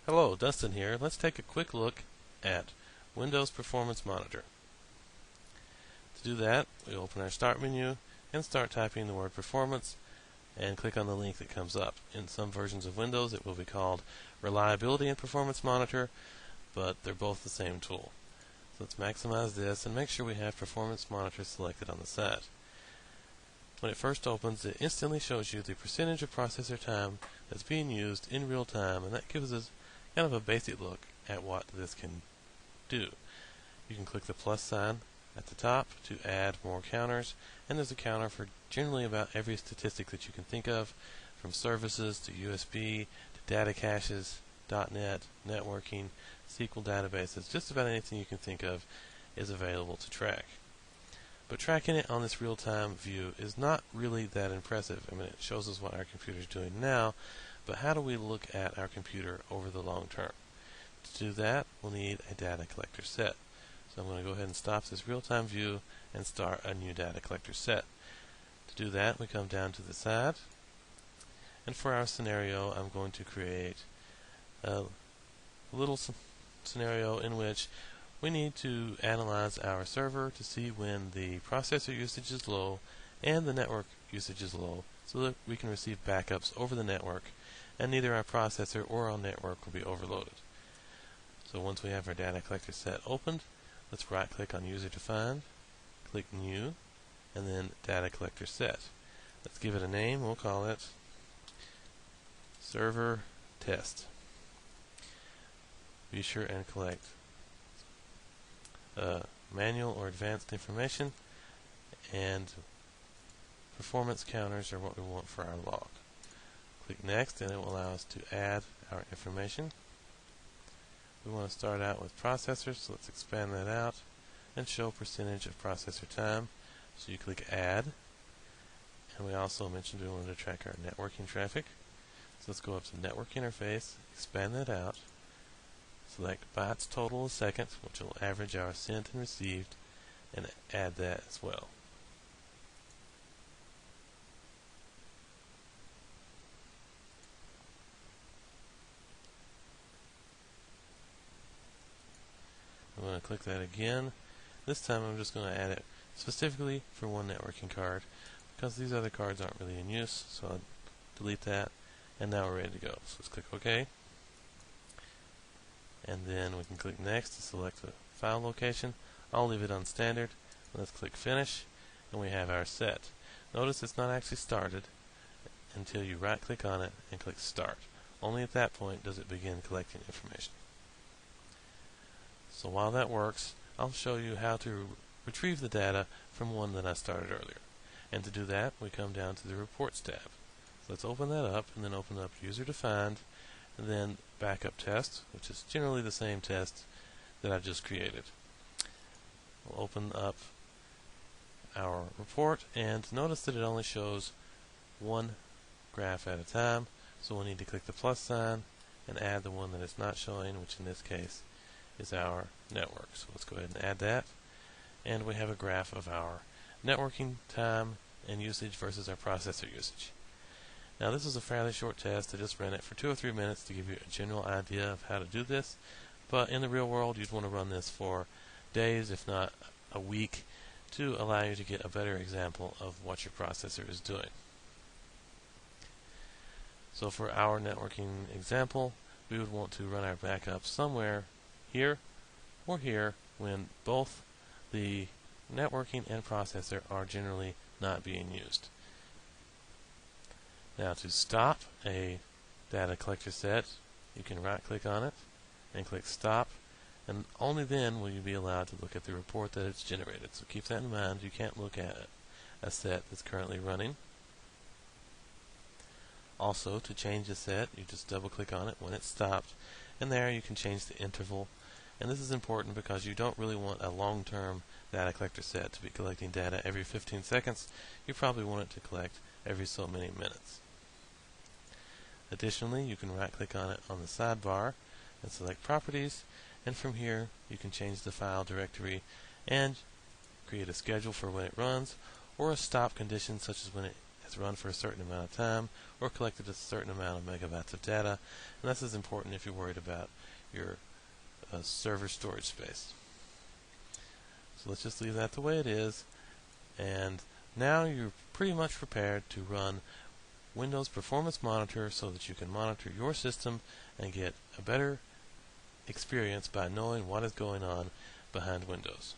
Hello, Dustin here. Let's take a quick look at Windows Performance Monitor. To do that, we open our Start menu and start typing the word Performance and click on the link that comes up. In some versions of Windows it will be called Reliability and Performance Monitor, but they're both the same tool. So let's maximize this and make sure we have Performance Monitor selected on the side. When it first opens, it instantly shows you the percentage of processor time that's being used in real time, and that gives us kind of a basic look at what this can do. You can click the plus sign at the top to add more counters, and there's a counter for generally about every statistic that you can think of, from services to USB to data caches, .NET, networking, SQL databases. Just about anything you can think of is available to track. But tracking it on this real-time view is not really that impressive. I mean, it shows us what our computer is doing now, but how do we look at our computer over the long term? To do that, we'll need a data collector set. So I'm going to go ahead and stop this real-time view and start a new data collector set. To do that, we come down to the side, and for our scenario, I'm going to create a little scenario in which we need to analyze our server to see when the processor usage is low and the network usage is low, so that we can receive backups over the network and neither our processor or our network will be overloaded. So once we have our data collector set opened, let's right click on user defined, click new, and then data collector set. Let's give it a name. We'll call it server test. Be sure and collect manual or advanced information, and performance counters are what we want for our log. Click next and it will allow us to add our information. We want to start out with processors, so let's expand that out and show percentage of processor time. So you click add, and we also mentioned we wanted to track our networking traffic. So let's go up to network interface, expand that out, select bytes total a second, which will average our sent and received, and add that as well. I'm going to click that again. This time I'm just going to add it specifically for one networking card, because these other cards aren't really in use, so I'll delete that, and now we're ready to go. So let's click OK. And then we can click next to select the file location. I'll leave it on standard. Let's click finish, and we have our set. Notice it's not actually started until you right click on it and click start. Only at that point does it begin collecting information. So while that works, I'll show you how to retrieve the data from one that I started earlier. And to do that, we come down to the reports tab. So let's open that up, and then open up user defined, and then backup test, which is generally the same test that I've just created. We'll open up our report, and notice that it only shows one graph at a time, so we'll need to click the plus sign and add the one that is not showing, which in this case is our network. So let's go ahead and add that, and we have a graph of our networking time and usage versus our processor usage. Now this is a fairly short test. I just ran it for 2 or 3 minutes to give you a general idea of how to do this, but in the real world you'd want to run this for days, if not a week, to allow you to get a better example of what your processor is doing. So for our networking example, we would want to run our backup somewhere here or here when both the networking and processor are generally not being used. Now to stop a data collector set, you can right click on it and click stop, and only then will you be allowed to look at the report that it's generated. So keep that in mind. You can't look at a set that's currently running. Also, to change the set, you just double click on it when it's stopped, and there you can change the interval. And this is important because you don't really want a long-term data collector set to be collecting data every 15 seconds. You probably want it to collect every so many minutes. Additionally, you can right click on it on the sidebar and select properties, and from here you can change the file directory and create a schedule for when it runs, or a stop condition such as when it has run for a certain amount of time or collected a certain amount of megabytes of data, and this is important if you're worried about your server storage space. So let's just leave that the way it is, and now you're pretty much prepared to run Windows Performance Monitor so that you can monitor your system and get a better experience by knowing what is going on behind Windows.